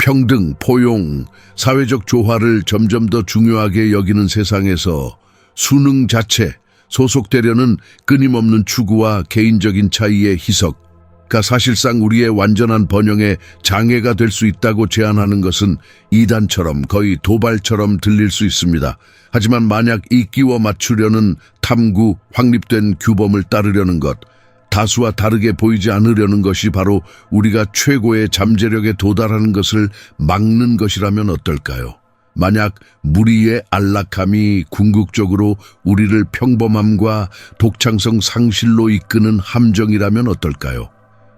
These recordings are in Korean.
평등, 포용, 사회적 조화를 점점 더 중요하게 여기는 세상에서 수능 자체, 소속되려는 끊임없는 추구와 개인적인 차이의 희석가 사실상 우리의 완전한 번영에 장애가 될 수 있다고 제안하는 것은 이단처럼 거의 도발처럼 들릴 수 있습니다. 하지만 만약 이 끼워 맞추려는 탐구, 확립된 규범을 따르려는 것, 다수와 다르게 보이지 않으려는 것이 바로 우리가 최고의 잠재력에 도달하는 것을 막는 것이라면 어떨까요? 만약 무리의 안락함이 궁극적으로 우리를 평범함과 독창성 상실로 이끄는 함정이라면 어떨까요?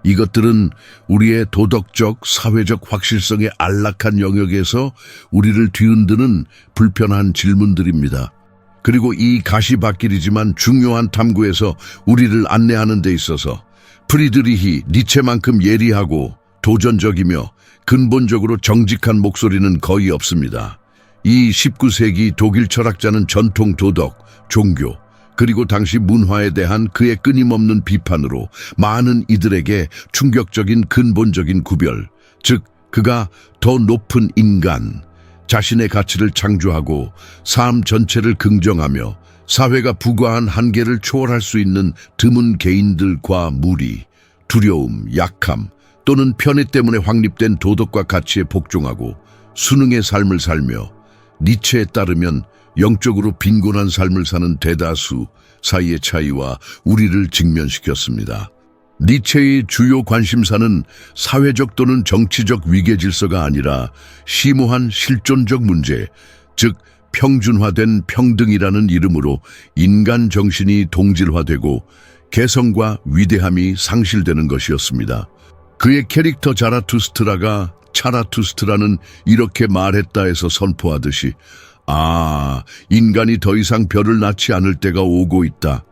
이것들은 우리의 도덕적, 사회적 확실성의 안락한 영역에서 우리를 뒤흔드는 불편한 질문들입니다. 그리고 이 가시밭길이지만 중요한 탐구에서 우리를 안내하는 데 있어서 프리드리히 니체만큼 예리하고 도전적이며 근본적으로 정직한 목소리는 거의 없습니다. 이 19세기 독일 철학자는 전통 도덕, 종교, 그리고 당시 문화에 대한 그의 끊임없는 비판으로 많은 이들에게 충격적인 근본적인 구별, 즉 그가 더 높은 인간, 자신의 가치를 창조하고 삶 전체를 긍정하며 사회가 부과한 한계를 초월할 수 있는 드문 개인들과 무리, 두려움, 약함 또는 편애 때문에 확립된 도덕과 가치에 복종하고 순응의 삶을 살며 니체에 따르면 영적으로 빈곤한 삶을 사는 대다수 사이의 차이와 우리를 직면시켰습니다. 니체의 주요 관심사는 사회적 또는 정치적 위계 질서가 아니라 심오한 실존적 문제, 즉 평준화된 평등이라는 이름으로 인간 정신이 동질화되고 개성과 위대함이 상실되는 것이었습니다. 그의 캐릭터 자라투스트라가 차라투스트라는 이렇게 말했다 해서 선포하듯이 인간이 더 이상 별을 낳지 않을 때가 오고 있다.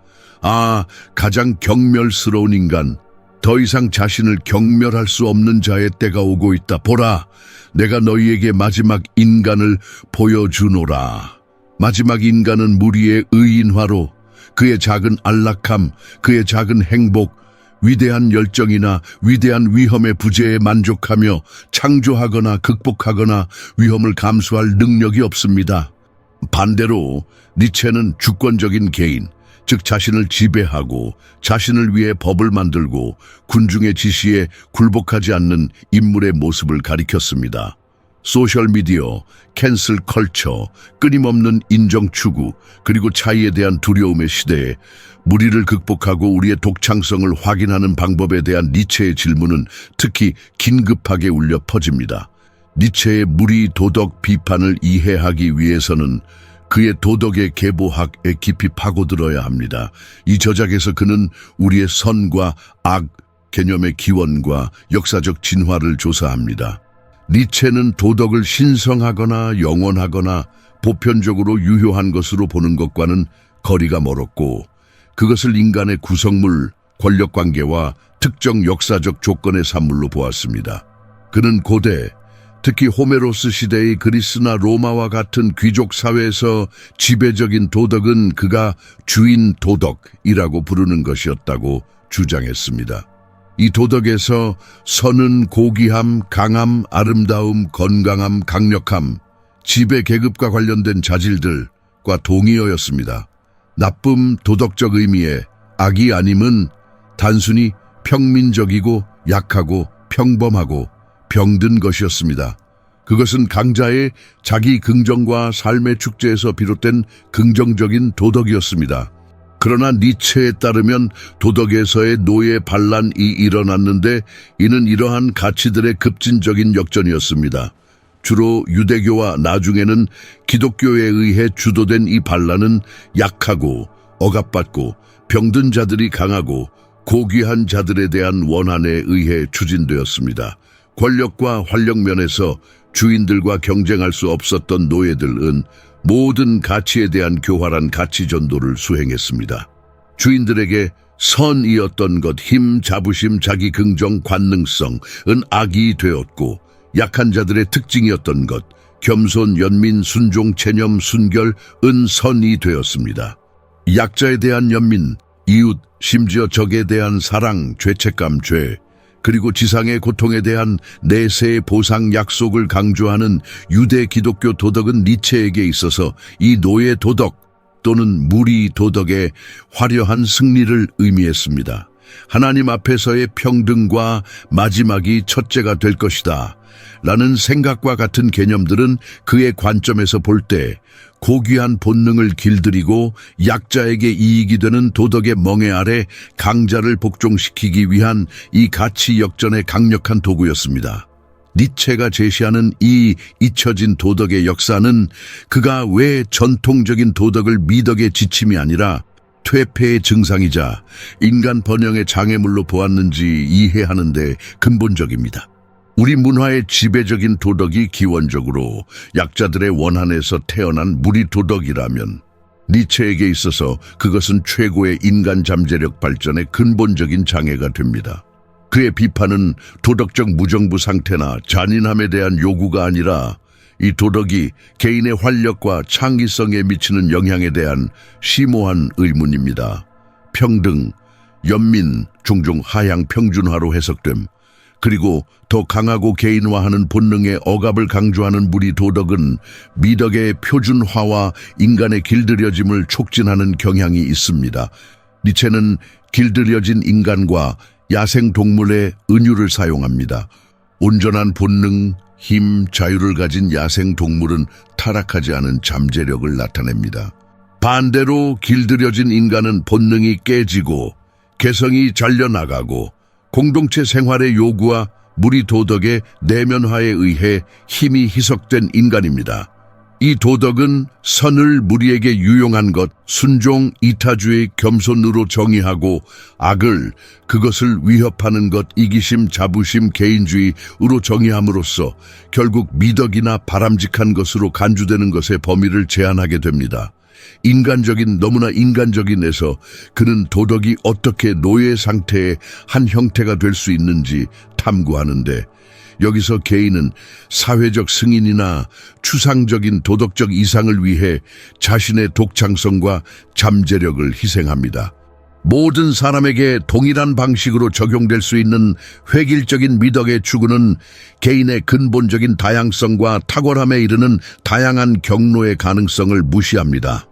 가장 경멸스러운 인간, 더 이상 자신을 경멸할 수 없는 자의 때가 오고 있다. 보라, 내가 너희에게 마지막 인간을 보여주노라. 마지막 인간은 무리의 의인화로 그의 작은 안락함, 그의 작은 행복, 위대한 열정이나 위대한 위험의 부재에 만족하며 창조하거나 극복하거나 위험을 감수할 능력이 없습니다. 반대로 니체는 주권적인 개인, 즉 자신을 지배하고 자신을 위해 법을 만들고 군중의 지시에 굴복하지 않는 인물의 모습을 가리켰습니다. 소셜미디어, 캔슬 컬처, 끊임없는 인정 추구, 그리고 차이에 대한 두려움의 시대에 무리를 극복하고 우리의 독창성을 확인하는 방법에 대한 니체의 질문은 특히 긴급하게 울려 퍼집니다. 니체의 무리 도덕 비판을 이해하기 위해서는 그의 도덕의 계보학에 깊이 파고들어야 합니다. 이 저작에서 그는 우리의 선과 악 개념의 기원과 역사적 진화를 조사합니다. 니체는 도덕을 신성하거나 영원하거나 보편적으로 유효한 것으로 보는 것과는 거리가 멀었고 그것을 인간의 구성물, 권력관계와 특정 역사적 조건의 산물로 보았습니다. 그는 고대, 특히 호메로스 시대의 그리스나 로마와 같은 귀족 사회에서 지배적인 도덕은 그가 주인 도덕이라고 부르는 것이었다고 주장했습니다. 이 도덕에서 선은 고귀함, 강함, 아름다움, 건강함, 강력함, 지배 계급과 관련된 자질들과 동의어였습니다. 나쁨 도덕적 의미의 악이 아님은 단순히 평민적이고 약하고 평범하고 병든 것이었습니다. 그것은 강자의 자기 긍정과 삶의 축제에서 비롯된 긍정적인 도덕이었습니다. 그러나 니체에 따르면 도덕에서의 노예 반란이 일어났는데 이는 이러한 가치들의 급진적인 역전이었습니다. 주로 유대교와 나중에는 기독교에 의해 주도된 이 반란은 약하고 억압받고 병든 자들이 강하고 고귀한 자들에 대한 원한에 의해 추진되었습니다. 권력과 활력 면에서 주인들과 경쟁할 수 없었던 노예들은 모든 가치에 대한 교활한 가치 전도를 수행했습니다. 주인들에게 선이었던 것, 힘, 자부심, 자기 긍정, 관능성은 악이 되었고 약한 자들의 특징이었던 것, 겸손, 연민, 순종, 체념, 순결은 선이 되었습니다. 약자에 대한 연민, 이웃, 심지어 적에 대한 사랑, 죄책감, 죄, 그리고 지상의 고통에 대한 내세의 보상 약속을 강조하는 유대 기독교 도덕은 니체에게 있어서 이 노예 도덕 또는 무리 도덕의 화려한 승리를 의미했습니다. 하나님 앞에서의 평등과 마지막이 첫째가 될 것이다 라는 생각과 같은 개념들은 그의 관점에서 볼 때 고귀한 본능을 길들이고 약자에게 이익이 되는 도덕의 멍에 아래 강자를 복종시키기 위한 이 가치 역전의 강력한 도구였습니다. 니체가 제시하는 이 잊혀진 도덕의 역사는 그가 왜 전통적인 도덕을 미덕의 지침이 아니라 퇴폐의 증상이자 인간 번영의 장애물로 보았는지 이해하는 데 근본적입니다. 우리 문화의 지배적인 도덕이 기원적으로 약자들의 원한에서 태어난 무리 도덕이라면 니체에게 있어서 그것은 최고의 인간 잠재력 발전의 근본적인 장애가 됩니다. 그의 비판은 도덕적 무정부 상태나 잔인함에 대한 요구가 아니라 이 도덕이 개인의 활력과 창의성에 미치는 영향에 대한 심오한 의문입니다. 평등, 연민, 종종 하향 평준화로 해석됨, 그리고 더 강하고 개인화하는 본능의 억압을 강조하는 무리 도덕은 미덕의 표준화와 인간의 길들여짐을 촉진하는 경향이 있습니다. 니체는 길들여진 인간과 야생동물의 은유를 사용합니다. 온전한 본능, 힘, 자유를 가진 야생동물은 타락하지 않은 잠재력을 나타냅니다. 반대로 길들여진 인간은 본능이 깨지고 개성이 잘려나가고 공동체 생활의 요구와 무리 도덕의 내면화에 의해 힘이 희석된 인간입니다. 이 도덕은 선을 무리에게 유용한 것, 순종, 이타주의, 겸손으로 정의하고 악을 그것을 위협하는 것, 이기심, 자부심, 개인주의로 정의함으로써 결국 미덕이나 바람직한 것으로 간주되는 것의 범위를 제한하게 됩니다. 너무나 인간적인에서 그는 도덕이 어떻게 노예 상태의 한 형태가 될 수 있는지 탐구하는데, 여기서 개인은 사회적 승인이나 추상적인 도덕적 이상을 위해 자신의 독창성과 잠재력을 희생합니다. 모든 사람에게 동일한 방식으로 적용될 수 있는 획일적인 미덕의 추구는 개인의 근본적인 다양성과 탁월함에 이르는 다양한 경로의 가능성을 무시합니다.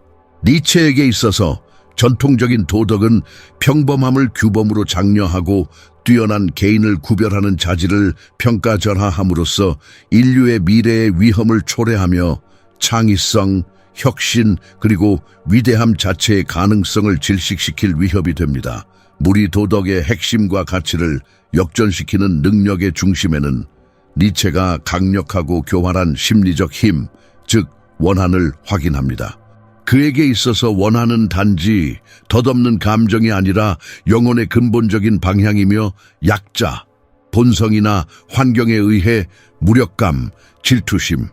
니체에게 있어서 전통적인 도덕은 평범함을 규범으로 장려하고 뛰어난 개인을 구별하는 자질을 평가절하함으로써 인류의 미래의 위험을 초래하며 창의성, 혁신, 그리고 위대함 자체의 가능성을 질식시킬 위협이 됩니다. 무리 도덕의 핵심과 가치를 역전시키는 능력의 중심에는 니체가 강력하고 교활한 심리적 힘, 즉 원한을 확인합니다. 그에게 있어서 원한은 단지 덧없는 감정이 아니라 영혼의 근본적인 방향이며 약자, 본성이나 환경에 의해 무력감, 질투심,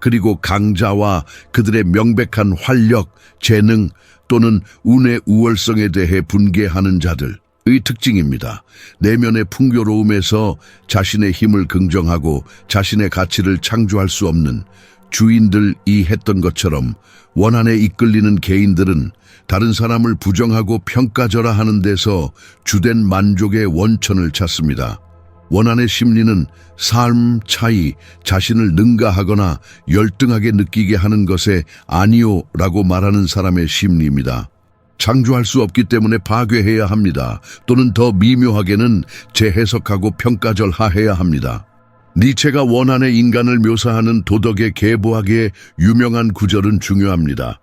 그리고 강자와 그들의 명백한 활력, 재능 또는 운의 우월성에 대해 분개하는 자들의 특징입니다. 내면의 풍요로움에서 자신의 힘을 긍정하고 자신의 가치를 창조할 수 없는 주인들이 했던 것처럼 원한에 이끌리는 개인들은 다른 사람을 부정하고 평가절하하는 데서 주된 만족의 원천을 찾습니다. 원한의 심리는 삶 차이, 자신을 능가하거나 열등하게 느끼게 하는 것에 아니오라고 말하는 사람의 심리입니다. 창조할 수 없기 때문에 파괴해야 합니다. 또는 더 미묘하게는 재해석하고 평가절하해야 합니다. 니체가 원한의 인간을 묘사하는 도덕의 계보학의 유명한 구절은 중요합니다.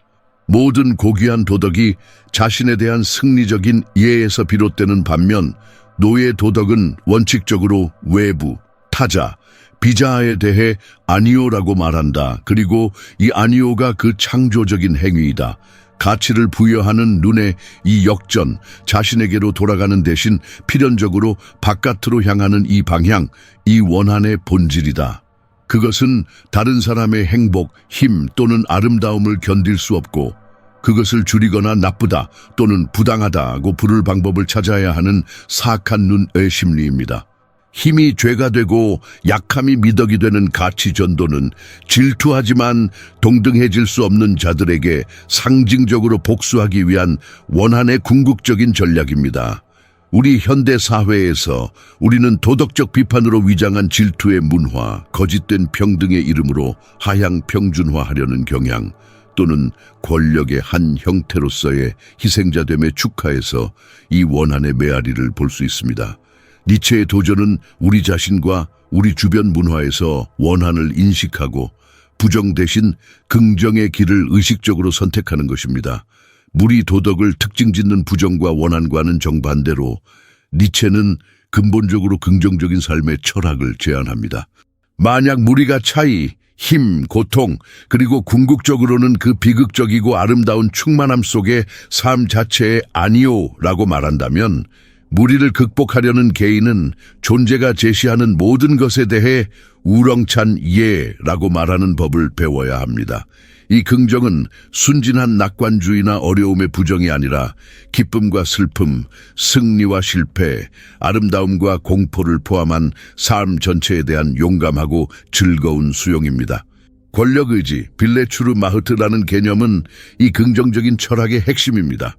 모든 고귀한 도덕이 자신에 대한 승리적인 이해에서 비롯되는 반면 노예 도덕은 원칙적으로 외부, 타자, 비자에 대해 아니오라고 말한다. 그리고 이 아니오가 그 창조적인 행위이다. 가치를 부여하는 눈의 이 역전, 자신에게로 돌아가는 대신 필연적으로 바깥으로 향하는 이 방향, 이 원한의 본질이다. 그것은 다른 사람의 행복, 힘 또는 아름다움을 견딜 수 없고 그것을 줄이거나 나쁘다 또는 부당하다고 부를 방법을 찾아야 하는 사악한 눈의 심리입니다. 힘이 죄가 되고 약함이 미덕이 되는 가치 전도는 질투하지만 동등해질 수 없는 자들에게 상징적으로 복수하기 위한 원한의 궁극적인 전략입니다. 우리 현대 사회에서 우리는 도덕적 비판으로 위장한 질투의 문화, 거짓된 평등의 이름으로 하향 평준화하려는 경향, 또는 권력의 한 형태로서의 희생자됨에 축하해서 이 원한의 메아리를 볼 수 있습니다. 니체의 도전은 우리 자신과 우리 주변 문화에서 원한을 인식하고 부정 대신 긍정의 길을 의식적으로 선택하는 것입니다. 무리 도덕을 특징 짓는 부정과 원한과는 정반대로 니체는 근본적으로 긍정적인 삶의 철학을 제안합니다. 만약 무리가 차이, 힘, 고통, 그리고 궁극적으로는 그 비극적이고 아름다운 충만함 속에 삶 자체에 아니오라고 말한다면 무리를 극복하려는 개인은 존재가 제시하는 모든 것에 대해 우렁찬 예라고 말하는 법을 배워야 합니다. 이 긍정은 순진한 낙관주의나 어려움의 부정이 아니라 기쁨과 슬픔, 승리와 실패, 아름다움과 공포를 포함한 삶 전체에 대한 용감하고 즐거운 수용입니다. 권력의지, 빌레추르 마흐트라는 개념은 이 긍정적인 철학의 핵심입니다.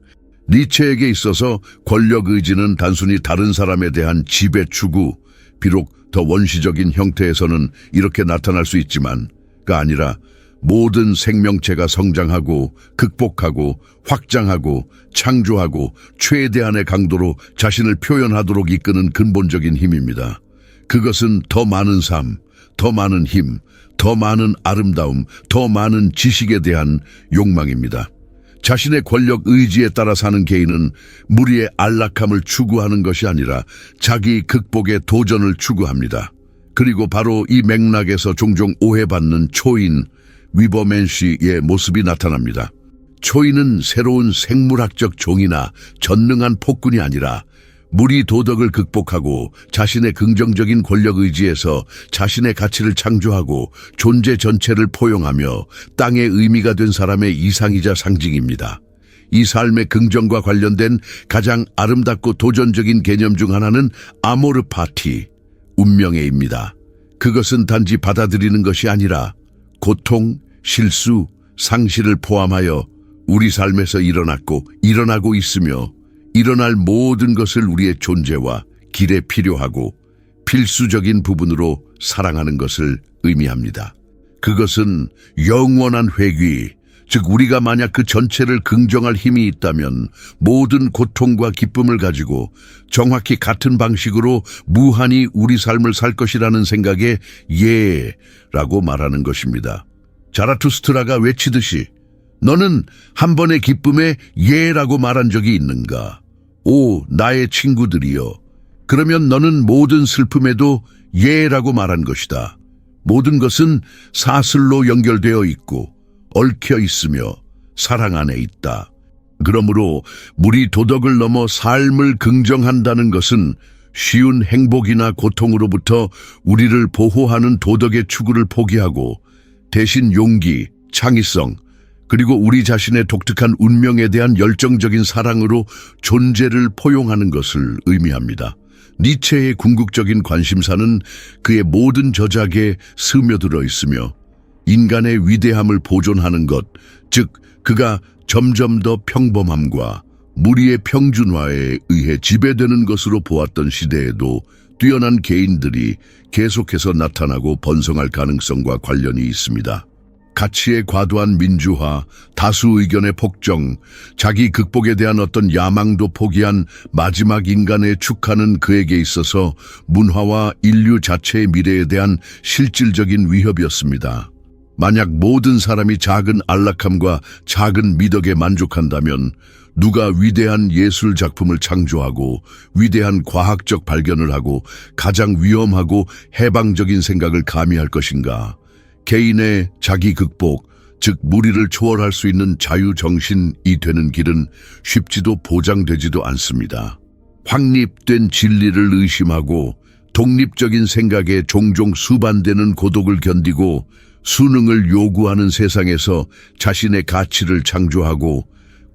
니체에게 있어서 권력의지는 단순히 다른 사람에 대한 지배 추구, 비록 더 원시적인 형태에서는 이렇게 나타날 수 있지만, 가 아니라 모든 생명체가 성장하고 극복하고 확장하고 창조하고 최대한의 강도로 자신을 표현하도록 이끄는 근본적인 힘입니다. 그것은 더 많은 삶, 더 많은 힘, 더 많은 아름다움, 더 많은 지식에 대한 욕망입니다. 자신의 권력 의지에 따라 사는 개인은 무리의 안락함을 추구하는 것이 아니라 자기 극복의 도전을 추구합니다. 그리고 바로 이 맥락에서 종종 오해받는 초인, 위버맨시의 모습이 나타납니다. 초인은 새로운 생물학적 종이나 전능한 폭군이 아니라 무리 도덕을 극복하고 자신의 긍정적인 권력 의지에서 자신의 가치를 창조하고 존재 전체를 포용하며 땅의 의미가 된 사람의 이상이자 상징입니다. 이 삶의 긍정과 관련된 가장 아름답고 도전적인 개념 중 하나는 아모르 파티, 운명애입니다. 그것은 단지 받아들이는 것이 아니라 고통, 실수, 상실을 포함하여 우리 삶에서 일어났고 일어나고 있으며 일어날 모든 것을 우리의 존재와 길에 필요하고 필수적인 부분으로 사랑하는 것을 의미합니다. 그것은 영원한 회귀, 즉 우리가 만약 그 전체를 긍정할 힘이 있다면 모든 고통과 기쁨을 가지고 정확히 같은 방식으로 무한히 우리 삶을 살 것이라는 생각에 예라고 말하는 것입니다. 자라투스트라가 외치듯이 너는 한 번의 기쁨에 예라고 말한 적이 있는가? 오, 나의 친구들이여. 그러면 너는 모든 슬픔에도 예라고 말한 것이다. 모든 것은 사슬로 연결되어 있고 얽혀 있으며 사랑 안에 있다. 그러므로 무리 도덕을 넘어 삶을 긍정한다는 것은 쉬운 행복이나 고통으로부터 우리를 보호하는 도덕의 추구를 포기하고 대신 용기, 창의성, 그리고 우리 자신의 독특한 운명에 대한 열정적인 사랑으로 존재를 포용하는 것을 의미합니다. 니체의 궁극적인 관심사는 그의 모든 저작에 스며들어 있으며 인간의 위대함을 보존하는 것, 즉 그가 점점 더 평범함과 무리의 평준화에 의해 지배되는 것으로 보았던 시대에도 뛰어난 개인들이 계속해서 나타나고 번성할 가능성과 관련이 있습니다. 가치의 과도한 민주화, 다수 의견의 폭정, 자기 극복에 대한 어떤 야망도 포기한 마지막 인간의 축하는 그에게 있어서 문화와 인류 자체의 미래에 대한 실질적인 위협이었습니다. 만약 모든 사람이 작은 안락함과 작은 미덕에 만족한다면 누가 위대한 예술 작품을 창조하고 위대한 과학적 발견을 하고 가장 위험하고 해방적인 생각을 감히 할 것인가? 개인의 자기 극복, 즉 무리를 초월할 수 있는 자유정신이 되는 길은 쉽지도 보장되지도 않습니다. 확립된 진리를 의심하고 독립적인 생각에 종종 수반되는 고독을 견디고 수능을 요구하는 세상에서 자신의 가치를 창조하고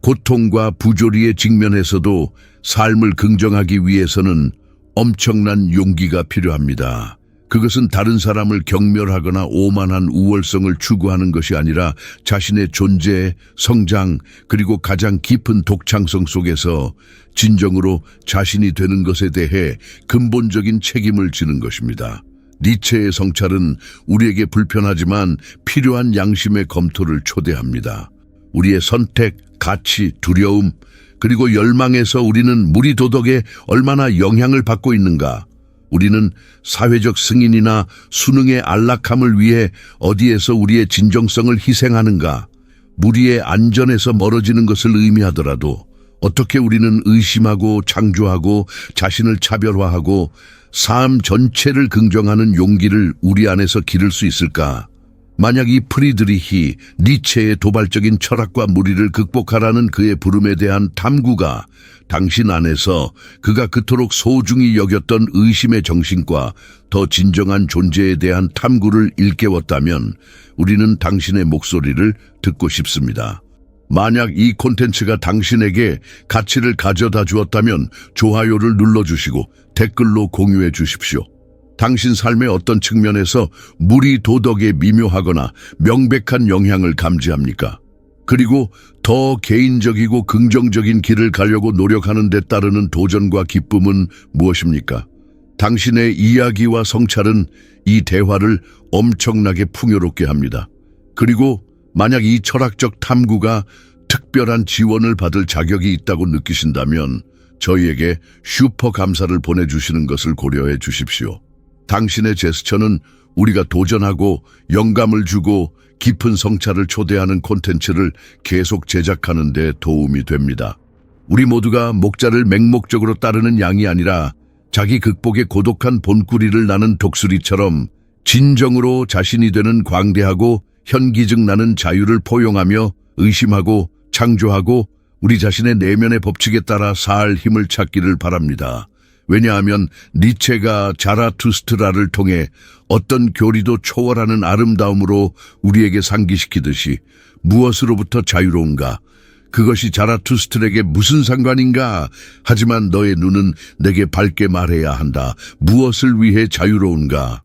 고통과 부조리에 직면해서도 삶을 긍정하기 위해서는 엄청난 용기가 필요합니다. 그것은 다른 사람을 경멸하거나 오만한 우월성을 추구하는 것이 아니라 자신의 존재, 성장, 그리고 가장 깊은 독창성 속에서 진정으로 자신이 되는 것에 대해 근본적인 책임을 지는 것입니다. 니체의 성찰은 우리에게 불편하지만 필요한 양심의 검토를 초대합니다. 우리의 선택, 가치, 두려움, 그리고 열망에서 우리는 무리도덕에 얼마나 영향을 받고 있는가? 우리는 사회적 승인이나 수능의 안락함을 위해 어디에서 우리의 진정성을 희생하는가? 무리의 안전에서 멀어지는 것을 의미하더라도 어떻게 우리는 의심하고 창조하고 자신을 차별화하고 삶 전체를 긍정하는 용기를 우리 안에서 기를 수 있을까? 만약 이 프리드리히 니체의 도발적인 철학과 무리를 극복하라는 그의 부름에 대한 탐구가 당신 안에서 그가 그토록 소중히 여겼던 의심의 정신과 더 진정한 존재에 대한 탐구를 일깨웠다면 우리는 당신의 목소리를 듣고 싶습니다. 만약 이 콘텐츠가 당신에게 가치를 가져다 주었다면 좋아요를 눌러주시고 댓글로 공유해 주십시오. 당신 삶의 어떤 측면에서 무리 도덕에 미묘하거나 명백한 영향을 감지합니까? 그리고 더 개인적이고 긍정적인 길을 가려고 노력하는 데 따르는 도전과 기쁨은 무엇입니까? 당신의 이야기와 성찰은 이 대화를 엄청나게 풍요롭게 합니다. 그리고 만약 이 철학적 탐구가 특별한 지원을 받을 자격이 있다고 느끼신다면 저희에게 슈퍼 감사를 보내주시는 것을 고려해 주십시오. 당신의 제스처는 우리가 도전하고 영감을 주고 깊은 성찰을 초대하는 콘텐츠를 계속 제작하는 데 도움이 됩니다. 우리 모두가 목자를 맹목적으로 따르는 양이 아니라 자기 극복의 고독한 본꾸리를 나는 독수리처럼 진정으로 자신이 되는 광대하고 현기증 나는 자유를 포용하며 의심하고 창조하고 우리 자신의 내면의 법칙에 따라 살 힘을 찾기를 바랍니다. 왜냐하면 니체가 자라투스트라를 통해 어떤 교리도 초월하는 아름다움으로 우리에게 상기시키듯이 무엇으로부터 자유로운가? 그것이 자라투스트에게 무슨 상관인가? 하지만 너의 눈은 내게 밝게 말해야 한다. 무엇을 위해 자유로운가?